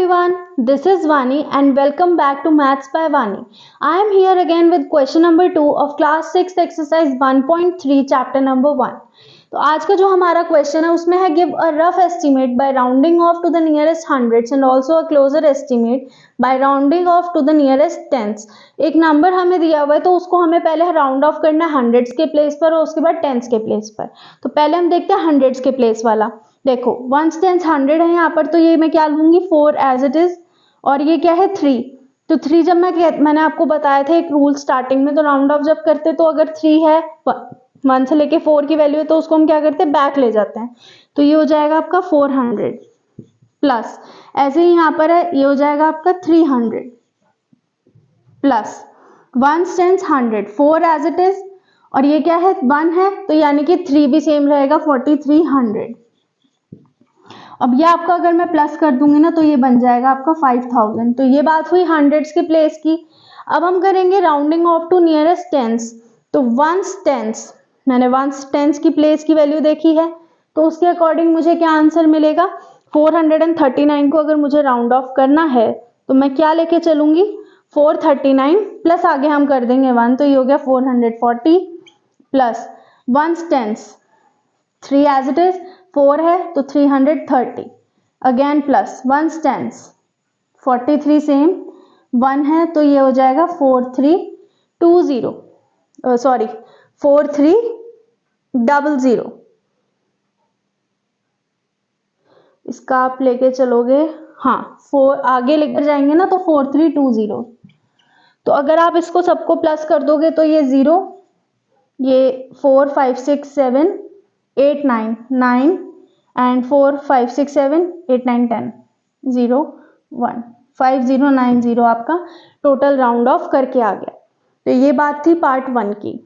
everyone, this is Vani and welcome back to Maths by Vani. I am here again with question number 2 of class 6 exercise 1.3 chapter number 1. तो आज का जो हमारा question है उसमें है give a rough estimate by rounding off to the nearest hundreds and also a closer estimate by rounding off to the nearest tens. एक नंबर हमें दिया हुआ है तो उसको हमें पहले राउंड ऑफ करना है हंड्रेड्स के प्लेस पर और उसके बाद टेंस के प्लेस पर. तो पहले हम देखते हैं हंड्रेड्स के प्लेस वाला. देखो वंस टेंस 100 है यहाँ पर, तो ये मैं क्या लूंगी 4 एज इट इज, और ये क्या है 3. तो 3 जब मैंने आपको बताया था एक रूल स्टार्टिंग में, तो राउंड ऑफ जब करते तो अगर 3 है 1 से लेके 4 की वैल्यू है तो उसको हम क्या करते हैं बैक ले जाते हैं. तो ये हो जाएगा आपका 400 प्लस, ऐसे ही यहाँ पर है ये हो जाएगा आपका 300 plus ones tens 100 4 as it is, और ये क्या है 1 है तो यानी कि 3 भी सेम रहेगा 4300. अब ये आपका अगर मैं प्लस कर दूंगी ना तो ये बन जाएगा आपका 5000. तो ये बात हुई हंड्रेड्स के प्लेस की. अब हम करेंगे rounding off to nearest tens. तो वंस टेंस, मैंने वंस टेंस की प्लेस की वैल्यू देखी है तो उसके अकॉर्डिंग मुझे क्या आंसर मिलेगा. 439 को अगर मुझे राउंड ऑफ करना है तो मैं क्या लेके चलूंगी 439 प्लस आगे हम कर देंगे 1, तो ये हो गया 440 plus ones tens 3 as it is, 4 है तो 330 again plus ones tens 43 same, 1 है तो ये हो जाएगा 4300. इसका आप लेके चलोगे, हाँ 4 आगे लेकर जाएंगे ना तो 4320. तो अगर आप इसको सबको प्लस कर दोगे तो ये 0, ये 4 5 6 7 8 9 9 एंड 4 5 6 7 8 9 10 0 1 5090 आपका टोटल राउंड ऑफ करके आ गया. तो ये बात थी पार्ट 1 की.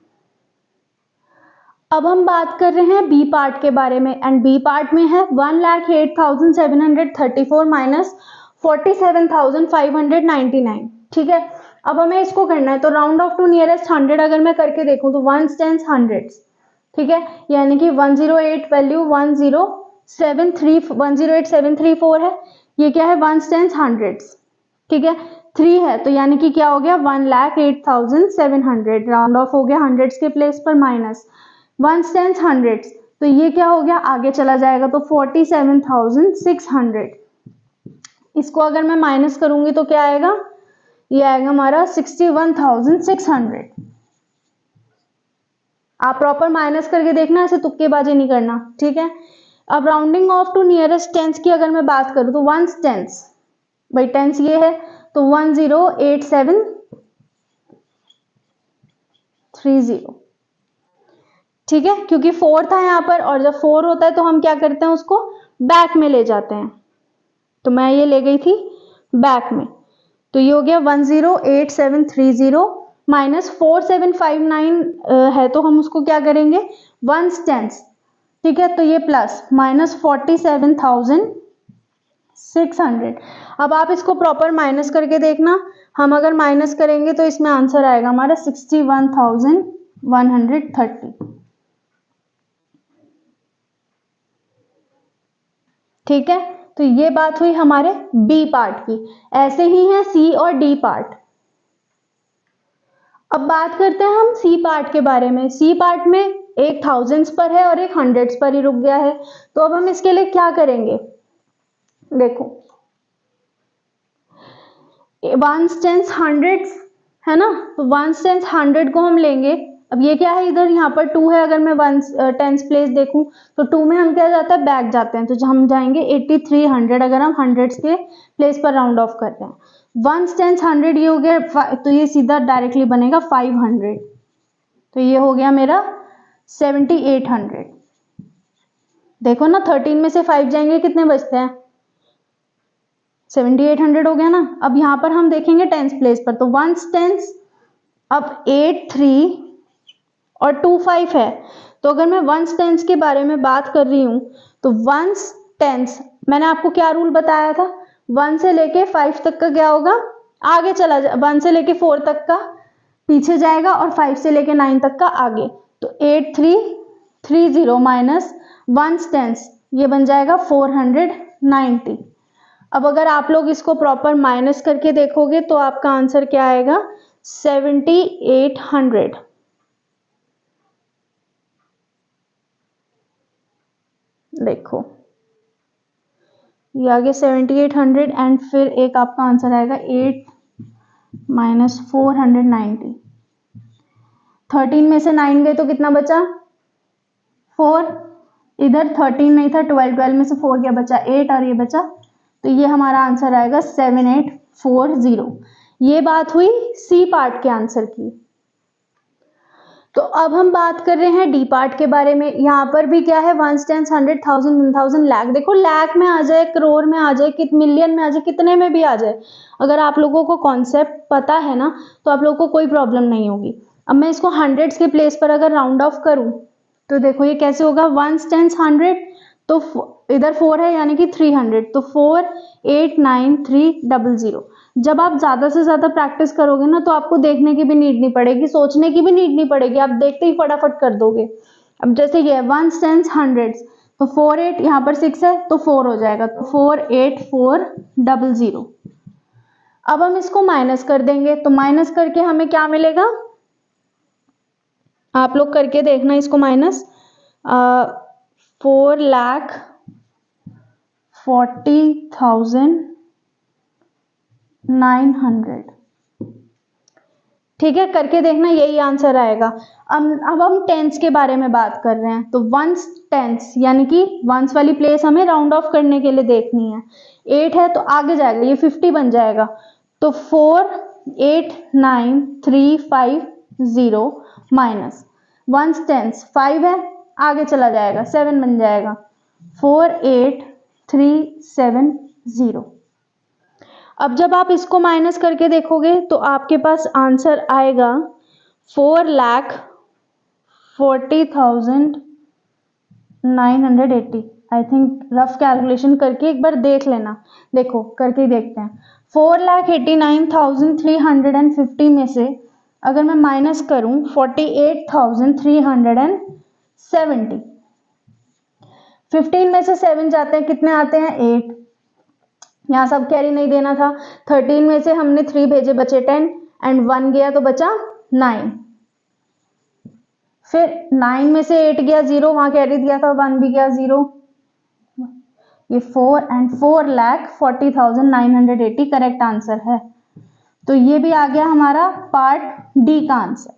अब हम बात कर रहे हैं बी पार्ट के बारे में, एंड बी पार्ट में है 1,08,734 माइनस 47,599. ठीक है, अब हमें इसको करना है. तो राउंड ऑफ टू नियरेस्ट 100 अगर मैं करके देखूं तो वंस टेंस हंड्रेड्स, ठीक है, यानी कि 108 वैल्यू 108,734 है. ये क्या है वंस टेंस हंड्रेड्स, ठीक है. 3 है तो यानी कि क्या हो गया 1,08,700. राउंड ऑफ हो गया हंड्रेड्स के प्लेस पर माइनस वंस टेंस हंड्रेड्स, तो ये क्या हो गया आगे चला जाएगा तो 47,600. इसको अगर मैं माइनस करूंगी तो क्या आएगा, ये आएगा हमारा 61,600. आप प्रॉपर माइनस करके देखना, ऐसे तुक्केबाजी नहीं करना, ठीक है. अब rounding off to nearest tens की अगर मैं बात करूं तो वंस टेंस, भाई टेंस ये है तो 1,08730, ठीक है, क्योंकि 4 था यहाँ पर और जब 4 होता है तो हम क्या करते हैं उसको बैक में ले जाते हैं. तो मैं ये ले गई थी बैक में, तो ये हो गया 1,08730 माइनस 4759 है तो हम उसको क्या करेंगे वंस टेंस, ठीक है, तो ये प्लस माइनस 47,600. अब आप इसको प्रॉपर माइनस करके देखना, हम अगर माइनस करेंगे तो इसमें आंसर आएगा हमारा 61,130. ठीक है, तो ये बात हुई हमारे बी पार्ट की. ऐसे ही है सी और डी पार्ट. अब बात करते हैं हम सी पार्ट के बारे में. सी पार्ट में एक थाउजेंड्स पर है और एक हंड्रेड्स पर ही रुक गया है. तो अब हम इसके लिए क्या करेंगे, देखो वंस टेंस हंड्रेड्स है ना, तो वंस टेंस 100 को हम लेंगे. अब ये क्या है इधर यहाँ पर 2 है, अगर मैं वंस टेंस प्लेस देखूं तो 2 में हम क्या जाता है बैक जाते हैं, तो हम जाएंगे 8300 अगर हम हंड्रेड्स के प्लेस पर राउंड ऑफ करते हैं. वंस टेंस 100 ये हो गया, तो ये सीधा डायरेक्टली बनेगा 500, तो ये हो गया मेरा 7800. देखो ना 13 में से 5 जाएंगे कितने बचते हैं 7800 हो गया ना. अब यहाँ पर हम देखेंगे टेंस प्लेस पर, तो वंस टेंस अब 83 और 25 है. तो अगर मैं वंस टेंस के बारे में बात कर रही हूं तो वंस टेंस मैंने आपको क्या रूल बताया था, 1 से लेके 5 तक का क्या होगा आगे चला जा, 1 से लेके 4 तक का पीछे जाएगा और 5 से लेके 9 तक का आगे. तो 8330 माइनस वंस टेंस ये बन जाएगा 490. अब अगर आप लोग इसको प्रॉपर माइनस करके देखोगे तो आपका आंसर क्या आएगा, 7800। देखो ये आगे 7800 एंड फिर एक आपका आंसर आएगा 8 माइनस 490। 13 में से 9 गए तो कितना बचा, 4। इधर 13 नहीं था, 12 में से 4 क्या बचा, 8 और ये बचा, तो ये हमारा आंसर आएगा 7840। ये बात हुई सी पार्ट के आंसर की। तो अब हम बात कर रहे हैं डी पार्ट के बारे में। यहाँ पर भी क्या है, 1 10 100 1000 1000 लाख। देखो लाख में आ जाए, करोड़ में आ जाए, मिलियन में आ जाए, कितने में भी आ जाए, अगर आप लोगों को कॉन्सेप्ट पता है ना तो आप लोगों को कोई प्रॉब्लम नहीं होगी। अब मैं इसको हंड्रेड्स के प्लेस पर अगर राउंड ऑफ करूं तो देखो ये कैसे होगा, 1 10 100 तो इधर 4 है यानी कि 300, तो 489300। जब आप ज्यादा से ज्यादा प्रैक्टिस करोगे ना तो आपको देखने की भी नीड नहीं पड़ेगी, सोचने की भी नीड नहीं पड़ेगी, आप देखते ही फटाफट कर दोगे। अब जैसे ये 1 10 100 तो 48 यहाँ पर 6 है तो 4 हो जाएगा, तो 48400। अब हम इसको माइनस कर देंगे, तो माइनस करके हमें क्या मिलेगा, आप लोग करके देखना इसको माइनस, 4,40,900। ठीक है, करके देखना, यही आंसर आएगा। अब हम टेंस के बारे में बात कर रहे हैं, तो वंस टेंस यानी कि वंस वाली प्लेस हमें राउंड ऑफ करने के लिए देखनी है। 8 है तो आगे जाएगा, ये 50 बन जाएगा, तो 489350 माइनस वंस टेंस 5 है, आगे चला जाएगा 7 बन जाएगा, 48370। अब जब आप इसको माइनस करके देखोगे तो आपके पास आंसर आएगा 4,40,980। आई थिंक रफ कैलकुलेशन करके एक बार देख लेना, देखो करके देखते हैं। 4,89,350 में से अगर मैं माइनस करूं 48,370, 15 में से 7 जाते हैं, कितने आते हैं, 8। यहाँ सब कैरी नहीं देना था, 13 में से हमने 3 भेजे, बचे 10 एंड 1 गया तो बचा 9। फिर 9 में से 8 गया 0, वहां कैरी दिया था, 1 भी गया 0, ये 4 एंड 4,40,980 करेक्ट आंसर है। तो ये भी आ गया हमारा पार्ट डी का आंसर।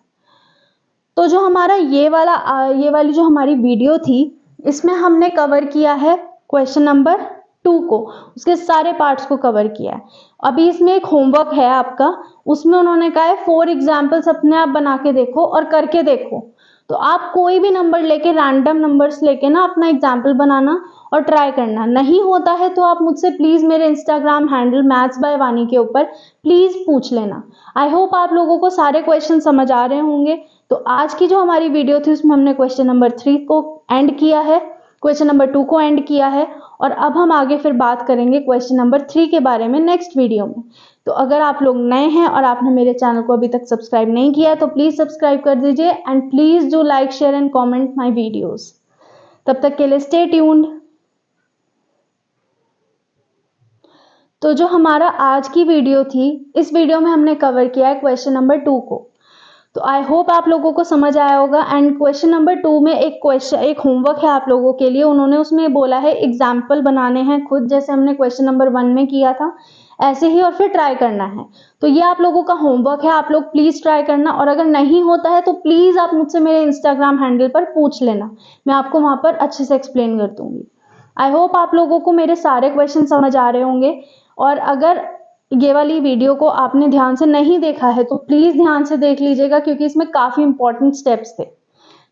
तो जो हमारा ये वाली जो हमारी वीडियो थी, इसमें हमने कवर किया है क्वेश्चन नंबर 2 को, उसके सारे पार्ट्स को कवर किया है। अभी इसमें एक होमवर्क है आपका, उसमें उन्होंने कहा है 4 एग्जाम्पल्स अपने आप बना के देखो और करके देखो। तो आप कोई भी नंबर लेके, रैंडम नंबर्स लेके ना अपना एग्जाम्पल बनाना और ट्राई करना। नहीं होता है तो आप मुझसे प्लीज मेरे इंस्टाग्राम हैंडल मैथ्स बाय वानी के ऊपर प्लीज पूछ लेना। आई होप आप लोगों को सारे क्वेश्चन समझ आ रहे होंगे। तो आज की जो हमारी वीडियो थी उसमें हमने क्वेश्चन नंबर 3 को एंड किया है, क्वेश्चन नंबर 2 को एंड किया है, और अब हम आगे फिर बात करेंगे क्वेश्चन नंबर 3 के बारे में नेक्स्ट वीडियो में। तो अगर आप लोग नए हैं और आपने मेरे चैनल को अभी तक सब्सक्राइब नहीं किया है तो प्लीज सब्सक्राइब कर दीजिए and please do like share and comment my videos. तब तक के लिए स्टे ट्यून्ड। तो जो हमारा आज की वीडियो थी, इस वीडियो में हमने कवर किया है क्वेश्चन नंबर 2 को। तो आई होप आप लोगों को समझ आया होगा। एंड क्वेश्चन नंबर 2 में एक होमवर्क है आप लोगों के लिए। उन्होंने उसमें बोला है एग्जाम्पल बनाने हैं खुद, जैसे हमने क्वेश्चन नंबर 1 में किया था ऐसे ही, और फिर ट्राई करना है। तो ये आप लोगों का होमवर्क है, आप लोग प्लीज ट्राई करना, और अगर नहीं होता है तो प्लीज आप मुझसे मेरे इंस्टाग्राम हैंडल पर पूछ लेना, मैं आपको वहां पर अच्छे से एक्सप्लेन कर दूंगी। आई होप आप लोगों को मेरे सारे क्वेश्चन समझ आ रहे होंगे। और अगर ये वाली वीडियो को आपने ध्यान से नहीं देखा है तो प्लीज ध्यान से देख लीजिएगा, क्योंकि इसमें काफी इंपॉर्टेंट स्टेप्स थे।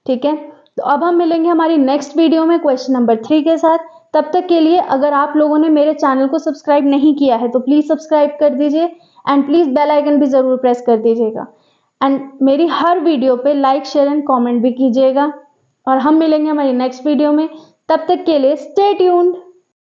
ठीक है, तो अब हम मिलेंगे हमारी नेक्स्ट वीडियो में क्वेश्चन नंबर 3 के साथ। तब तक के लिए अगर आप लोगों ने मेरे चैनल को सब्सक्राइब नहीं किया है तो प्लीज सब्सक्राइब कर दीजिए एंड प्लीज बेल आइकन भी जरूर प्रेस कर दीजिएगा। एंड मेरी हर वीडियो पे लाइक शेयर एंड कॉमेंट भी कीजिएगा। और हम मिलेंगे हमारी नेक्स्ट वीडियो में, तब तक के लिए स्टे ट्यून्ड।